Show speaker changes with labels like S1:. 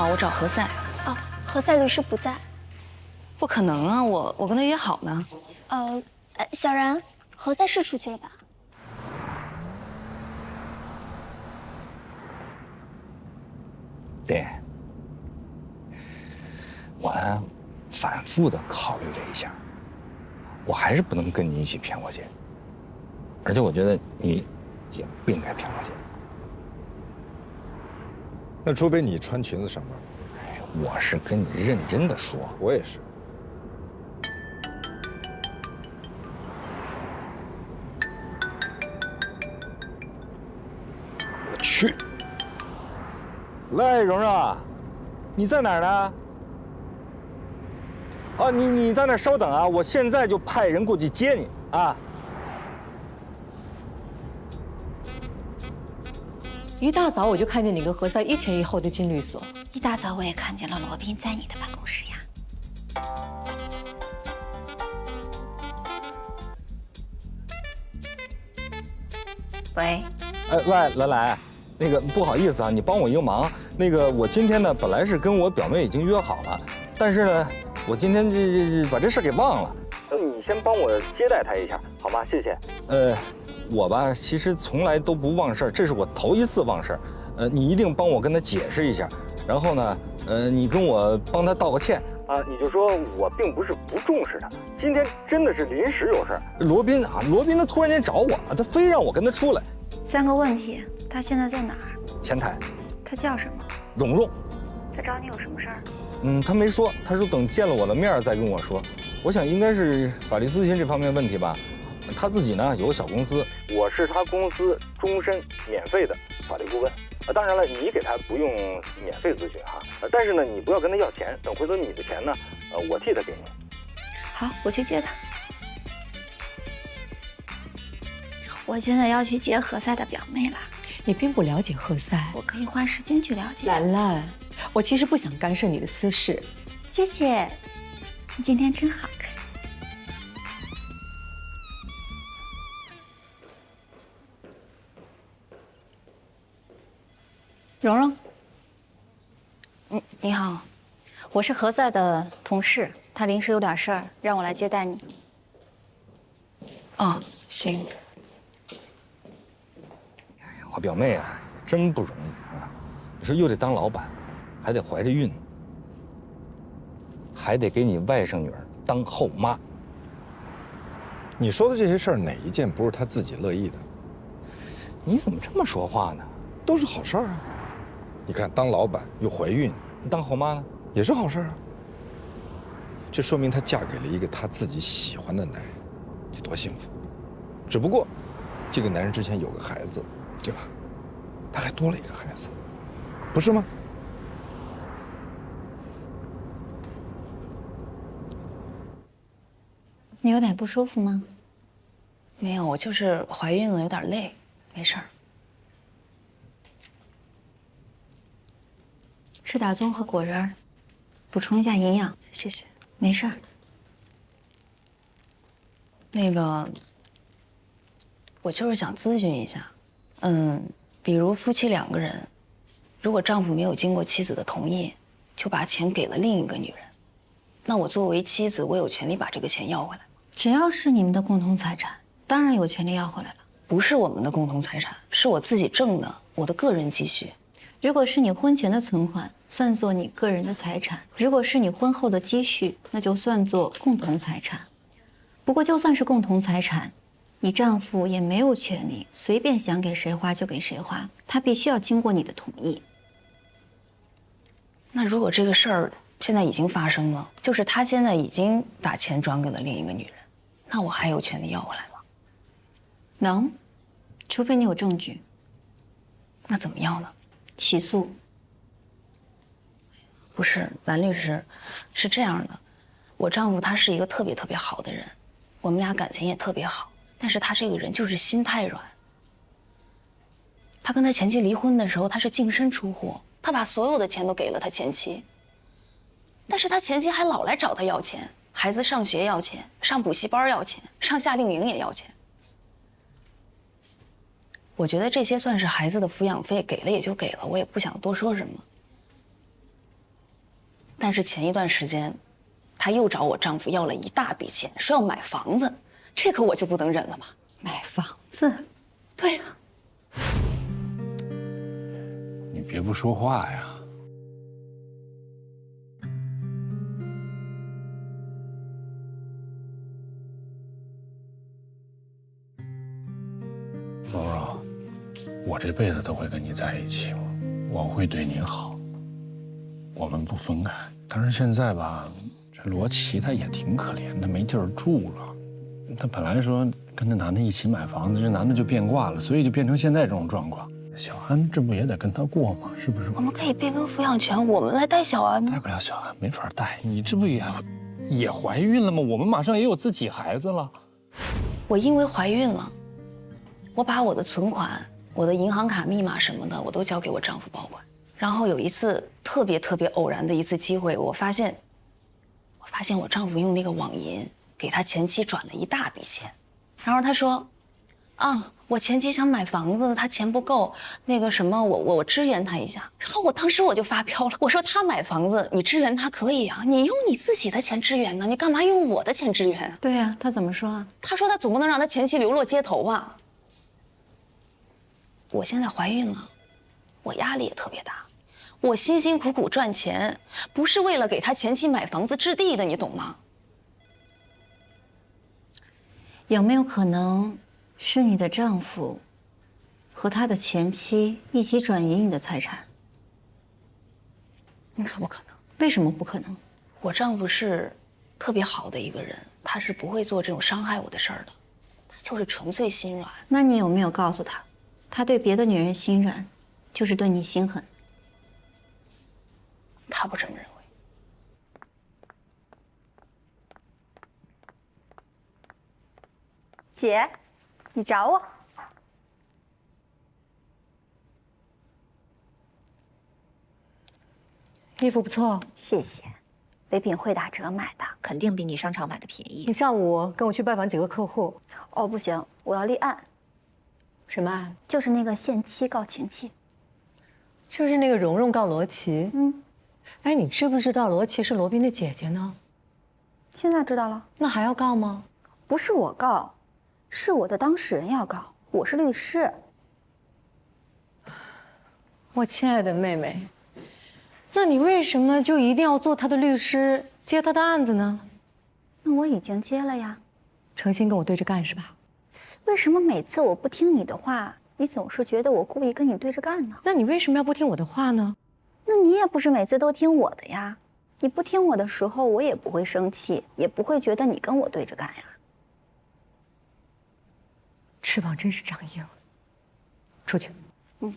S1: 好，我找何塞。
S2: 哦，何塞律师不在。
S1: 不可能啊，我跟他约好呢。
S2: 小然，何塞是出去了吧？
S3: 对，我呢反复的考虑了一下，我还是不能跟你一起骗我姐，而且我觉得你也不应该骗我姐。
S4: 那除非你穿裙子上班。
S3: 哎，我是跟你认真的说，
S4: 我也是。我去。喂，蓉蓉，你在哪儿呢？哦，你在那儿稍等啊，我现在就派人过去接你啊。
S5: 一大早我就看见你跟何塞一前一后的进律所。
S2: 一大早我也看见了罗宾在你的办公室呀。喂。
S4: 喂，兰兰，那个不好意思啊，你帮我一个忙。那个我今天呢，本来是跟我表妹已经约好了，但是呢，我今天把这事给忘了。你先帮我接待她一下，好吗？谢谢。我吧，其实从来都不忘事儿，这是我头一次忘事儿。你一定帮我跟她解释一下，然后呢，你跟我帮她道个歉啊。你就说我并不是不重视她，今天真的是临时有事儿。罗宾他突然间找我，他非让我跟他出来。
S2: 3个问题，他现在在哪儿？
S4: 前台。
S2: 他叫什么？
S4: 蓉蓉。
S2: 他找你有什么事儿？
S4: 他没说，他说等见了我的面再跟我说。我想应该是法律咨询这方面问题吧。他自己呢有个小公司，我是他公司终身免费的法律顾问。当然了，你给他不用免费咨询哈，但是呢，你不要跟他要钱，等回头你的钱呢，我替他给你。
S2: 好，我去接他。我现在要去接何塞的表妹了。
S5: 你并不了解何塞，
S2: 我可以花时间去了解。
S5: 兰兰，我其实不想干涉你的私事。
S2: 谢谢，你今天真好看。
S1: 蓉蓉，你好，我是何塞的同事，他临时有点事儿，让我来接待你。哦，行。
S4: 我表妹啊，真不容易啊！你说又得当老板，还得怀着孕，还得给你外甥女儿当后妈。
S6: 你说的这些事儿，哪一件不是她自己乐意的？
S4: 你怎么这么说话呢？
S6: 都是好事儿啊！你看，当老板又怀孕，
S4: 当后妈呢，
S6: 也是好事儿啊。这说明她嫁给了一个她自己喜欢的男人，这多幸福！只不过，这个男人之前有个孩子，对吧？他还多了一个孩子，不是吗？
S1: 你有点不舒服吗？
S7: 没有，我就是怀孕了，有点累，没事儿。
S1: 吃点综合果仁，补充一下营养。
S7: 谢谢。
S1: 没事儿。
S7: 那个，我就是想咨询一下，比如夫妻2个人，如果丈夫没有经过妻子的同意，就把钱给了另一个女人，那我作为妻子，我有权利把这个钱要回来吗？
S1: 只要是你们的共同财产，当然有权利要回来了。
S7: 不是我们的共同财产，是我自己挣的，我的个人积蓄。
S1: 如果是你婚前的存款，算作你个人的财产；如果是你婚后的积蓄，那就算作共同财产。不过，就算是共同财产，你丈夫也没有权利随便想给谁花就给谁花，他必须要经过你的同意。
S7: 那如果这个事儿现在已经发生了，就是他现在已经把钱转给了另一个女人，那我还有权利要回来吗？
S1: 能，除非你有证据。
S7: 那怎么样呢？
S1: 起诉。
S7: 不是，兰律师，是这样的，我丈夫他是一个特别特别好的人，我们俩感情也特别好，但是他这个人就是心太软。他跟他前妻离婚的时候，他是净身出户，他把所有的钱都给了他前妻，但是他前妻还老来找他要钱，孩子上学要钱，上补习班要钱，上夏令营也要钱。我觉得这些算是孩子的抚养费，给了也就给了，我也不想多说什么。但是前一段时间，她又找我丈夫要了一大笔钱，说要买房子，这可我就不能忍了吧？
S1: 买房子？
S7: 对呀。
S8: 你别不说话呀。柔柔，我这辈子都会跟你在一起，我会对你好，我们不分开。但是现在吧，这罗琦他也挺可怜的，没地儿住了。他本来说跟这男的一起买房子，这男的就变卦了，所以就变成现在这种状况。小安这不也得跟他过吗？是不是？
S7: 我们可以变更抚养权，我们来带小安吗？
S8: 带不了小安，没法带。你这不也怀孕了吗？我们马上也有自己孩子了。
S7: 我因为怀孕了，我把我的存款、我的银行卡密码什么的，我都交给我丈夫保管。然后有一次特别偶然的一次机会，我发现我丈夫用那个网银给他前妻转了一大笔钱，然后他说，啊，我前妻想买房子，他钱不够，那个什么，我支援他一下。然后当时我就发飙了，我说他买房子，你支援他可以啊，你用你自己的钱支援呢，你干嘛用我的钱支援啊？
S1: 对呀，他怎么说啊？
S7: 他说他总不能让他前妻流落街头吧？我现在怀孕了，我压力也特别大，我辛辛苦苦赚钱，不是为了给他前妻买房子置地的，你懂吗？
S1: 有没有可能是你的丈夫和他的前妻一起转移你的财产？
S7: 那不可能。
S1: 为什么不可能？
S7: 我丈夫是特别好的一个人，他是不会做这种伤害我的事儿的，他就是纯粹心软。
S1: 那你有没有告诉他，他对别的女人心软，就是对你心狠？
S7: 他不这么认为。
S2: 姐，你找我？
S5: 衣服不错，
S2: 谢谢，唯品会打折买的，肯定比你商场买的便宜
S5: 你。下午跟我去拜访几个客户。
S2: 哦，不行，我要立案，
S5: 什么案？
S2: 就是那个限期告前妻。
S5: 就是那个蓉蓉告罗琦。
S2: 嗯，
S5: 哎，你知不知道罗琦是罗宾的姐姐呢？
S2: 现在知道了。
S5: 那还要告吗？
S2: 不是我告，是我的当事人要告，我是律师。
S5: 我亲爱的妹妹，那你为什么就一定要做他的律师，接他的案子呢？
S2: 那我已经接了呀。
S5: 诚心跟我对着干是吧？
S2: 为什么每次我不听你的话，你总是觉得我故意跟你对着干呢？
S5: 那你为什么要不听我的话呢？
S2: 那你也不是每次都听我的呀。你不听我的时候，我也不会生气，也不会觉得你跟我对着干呀。
S5: 翅膀真是长硬了。出去。
S2: 嗯。